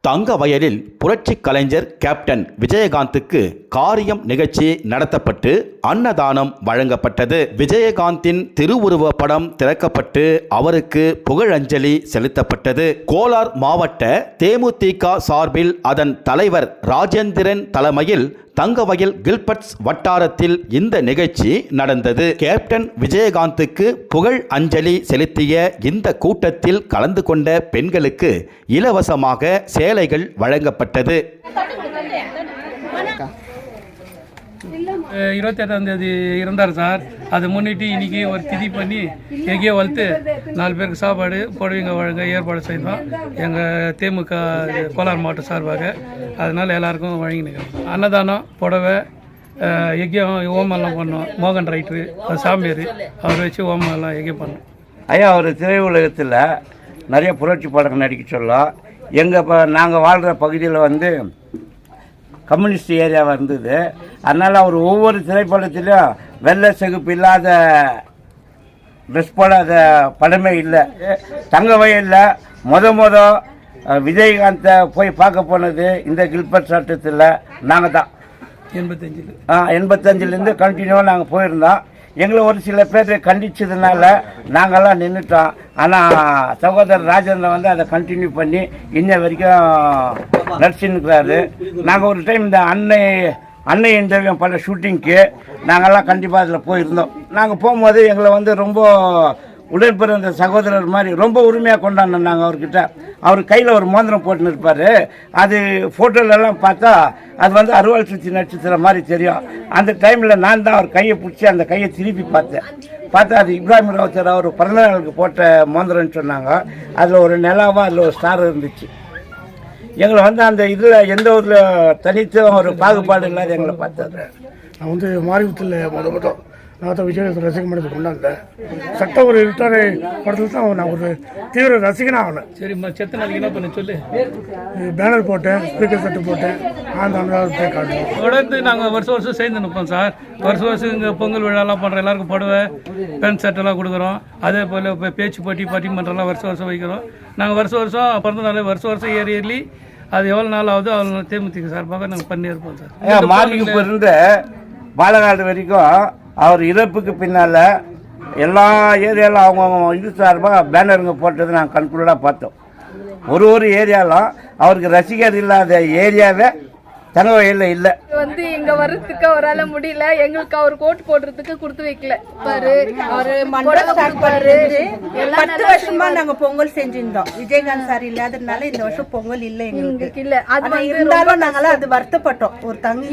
தங்கவயலில் புரட்சி கலைஞர் கேப்டன் விஜயகாந்துக்கு காரியம் நிகழ்ச்சி நடத்தப்பட்டு அன்னதானம் வழங்கப்பட்டது. விஜயகாந்தின் திருவுருவ படம் திறக்கப்பட்டு அவருக்கு புகழஞ்சலி செலுத்தப்பட்டது. கோலார் மாவட்ட தேமுதிக சார்பில் அதன் தலைவர் ராஜேந்திரன் தலைமையில் தங்கவயல் கில்பர்ட்ஸ் வட்டாரத்தில் இந்த நிகழ்ச்சி நடந்தது. கேப்டன் விஜயகாந்துக்கு புகழ் அஞ்சலி செலுத்திய இந்த கூட்டத்தில் கலந்து கொண்ட பெண்களுக்கு இலவசமாக சேலைகள் வழங்கப்பட்டது. 28ஆம் தேதி இருந்தார் சார். அதை முன்னிட்டு இன்னைக்கு ஒரு திதி பண்ணி எங்கேயோ வளர்த்து 4 பேருக்கு சாப்பாடு புடவைங்க வழங்க ஏற்பாடு செய்தோம் எங்கள் தேமுக கோலார் மாவட்ட சார்பாக. அதனால் எல்லாருக்கும் வழங்கினுக்கிறோம். அன்னதானம், புடவை, எங்கேயும் ஓமெல்லாம் பண்ணோம். மோகன் ரைட்ரு சாமியார் அவர் வச்சு ஓமெல்லாம் எங்கேயும் பண்ணோம். ஐயா ஒரு திரையுலகத்தில் நிறைய புரட்சி படங்கள் நடிக்க சொல்லலாம். எங்கள் நாங்கள் வாழ்கிற பகுதியில் கம்யூனிஸ்ட் ஏரியாவாக இருந்தது. அதனால் அவர் ஒவ்வொரு திரைப்படத்திலும் வெள்ளை சிகப்பு இல்லாத ட்ரெஸ் போடாத படமே இல்லை. தங்கவயலில் விஜயகாந்தை போய் பார்க்க போனது இந்த கில்பர்ட் சட்டத்தில் நாங்கள் தான். 85லேருந்து கண்டினியூவாக நாங்கள் போயிருந்தோம். எங்களை ஒரு சில பேர் கண்டிச்சதுனால நாங்கள்லாம் நின்றுட்டோம். ஆனால் சகோதரர் ராஜேந்திரன் அதை கண்டினியூ பண்ணி இன்ன வரைக்கும் நடிச்சுன்னுக்கிறாரு. நாங்கள் ஒரு டைம் இந்த அன்னை இன்டர்வியூ பல ஷூட்டிங்க்கு நாங்கள்லாம் கண்டிப்பாக அதில் போயிருந்தோம். நாங்கள் போகும்போது எங்களை ரொம்ப உடன்பிறந்த சகோதரர் மாதிரி ரொம்ப உரிமையாக கொண்டாடினோம். நாங்கள் அவர்கிட்ட அவர் கையில் ஒரு மோதிரம் போட்டுன்னு இருப்பார். அது ஃபோட்டோலெல்லாம் பார்த்தா அது அறுவாள் சுற்றி நட்சத்திர மாதிரி தெரியும். அந்த டைமில் நான் தான் அவர் கையை பிடிச்சி அந்த கையை திருப்பி பார்த்தா அது இப்ராஹிம் ராவுத்தர் அவர் பிறந்த நாளுக்கு போட்ட மோதிரம்னு சொன்னாங்க. அதில் ஒரு நிலாவாக அதில் ஒரு ஸ்டார் இருந்துச்சு. எங்களை அந்த இதில் எந்த ஊரில் தனித்து ஒரு பாகுபாடு இல்லாத எங்களை பார்த்தாரு. நான் மாரிமுத்தில் மொத்தம் நான் தான் விஜயகாந்த் ரசிக மன்றத்துக்கு கொண்டாந்தேன். சட்டம் ஒரு இருட்டாரை படத்தில் தான் நான் ஒரு தீவிர ரசிகனாக ஆனேன். சரிம்மா, செத்த நாளைக்கு என்ன பண்ண சொல்லு. பேனர் போட்டேன், ஸ்பீக்கர் செட்டு போட்டேன். போய் காட்டுவோம். தொடர்ந்து நாங்கள் வருஷம் சேர்ந்து நிற்போம் சார். வருஷம் இங்கே பொங்கல் விழாலாம் பண்ணுறோம். எல்லாருக்கும் புடவை, பேண்ட் ஷர்ட்டெல்லாம் கொடுக்குறோம். அதே போல் இப்போ பேச்சு போட்டி பட்டிமன்றம்லாம் வருஷம் வைக்கிறோம். நாங்கள் வருஷம் பிறந்த நாள் வருஷம் ஏறி அது எவ்வளோ நாள் ஆகுதோ அவ்வளோ தேமுதிக சார்பாக நாங்கள் பண்ணியிருப்போம் சார். மார்னிங் இருந்து பாலநாடு வரைக்கும் அவர் இறப்புக்கு பின்னால் எல்லா ஏரியாவில் அவங்க இது சார்பாக பேனருங்க போட்டது நாங்கள் கண்குள்ளாக பார்த்தோம். ஒரு ஏரியாவில் அவருக்கு ரசிகர் இல்லாத ஏரியாவே தங்கவயலில் இல்லை. இங்க வர்றதுக்கு அவரால் முடியல. எங்களுக்கு அவர் கோட் போடுறதுக்கு கொடுத்து வைக்கல. அவரு 10 வருஷமா நாங்க பொங்கல் செஞ்சிருந்தோம். விஜயகாந்த் சார் இல்லாததுனால இந்த வருஷம் பொங்கல் இல்லை எங்களுக்கு. இல்ல அது இருந்தாலும் நாங்களாம் அது வருத்தப்பட்டோம். ஒரு தங்கி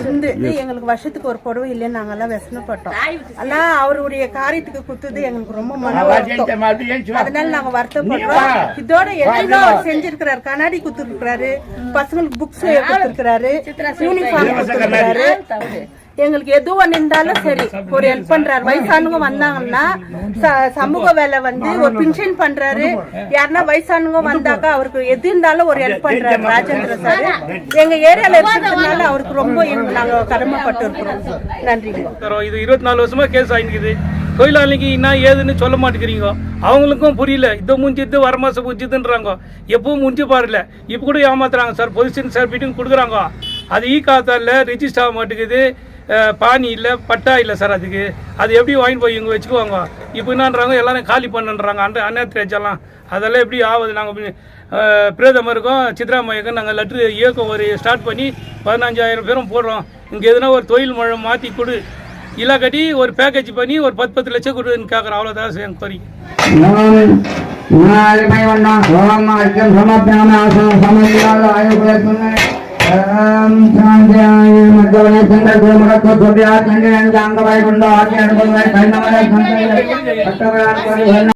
இருந்து எங்களுக்கு வருஷத்துக்கு ஒரு புடவை இல்லைன்னு நாங்கெல்லாம் வெசனப்பட்டோம். ஆனா அவருடைய காரியத்துக்கு குத்துது எங்களுக்கு ரொம்ப மன வருத்தம். அதனால நாங்க வருத்தப்படுறோம். இதோட எல்லாம் அவர் செஞ்சிருக்கிறாரு. கண்ணாடி குத்துருக்கிறாரு, பசங்களுக்கு புக்ஸ் கொடுத்துருக்கிறாரு, யூனிஃபார்ம் கொடுத்துருக்கிறாரு. எங்களுக்கு எதுவும் இருந்தாலும் சரி ஒரு ஹெல்ப் பண்றாரு. வயசானவங்க வந்தாங்கன்னா சமூக வேலை ஒரு பென்ஷன் பண்றாரு. யாருன்னா வயசானவங்க வந்தாக்கா அவருக்கு எது இருந்தாலும் ஒரு ஹெல்ப் பண்றாரு ராஜேந்திர சார். எங்க ஏரியால இருக்கிறதுனால அவருக்கு ரொம்ப நாங்க கடமைப்பட்டு இருக்கிறோம். நன்றி. இது 24 வருஷமா கேஸ் ஆகிக்குது. தொழிலாளிக்கு என்ன ஏதுன்னு சொல்ல மாட்டேங்கிறீங்க. அவங்களுக்கும் புரியல. இதை முடிஞ்சிது வரமாசம் முடிஞ்சுதுன்றாங்க. எப்பவும் முடிஞ்சு பாருல. இப்போ கூட ஏமாத்துறாங்க சார். பொசிஷன் சர்டிஃபிகேட் கொடுக்குறாங்க. அது காத்தால ரிஜிஸ்டர் ஆக மாட்டேங்குது. பானி இல்லை, பட்டா இல்லை சார். அது எப்படி வாங்கி போய் இவங்க வச்சுக்குவாங்க. இப்போ என்னன்றாங்க எல்லாரும் காலி பண்ணுன்றாங்க. அந்நேரத்துலாம் அதெல்லாம் எப்படி ஆகுது. நாங்கள் பிரதமருக்கும் சித்ராமையக்கும் நாங்கள் லெட்ரு இயக்கம் ஸ்டார்ட் பண்ணி 15,000 பேரும் போடுறோம். இங்கே எதுனா ஒரு தொழில் முறை மாற்றி கொடு, இல்லை கட்டி ஒரு பேக்கேஜ் பண்ணி ஒரு 10 லட்சம் கொடுன்னு கேட்குறோம். அவ்வளோதான் சார் எனக்கு கோரிக்கை. அங்கவாய் கொண்டு ஆட்சி அனுபவங்களை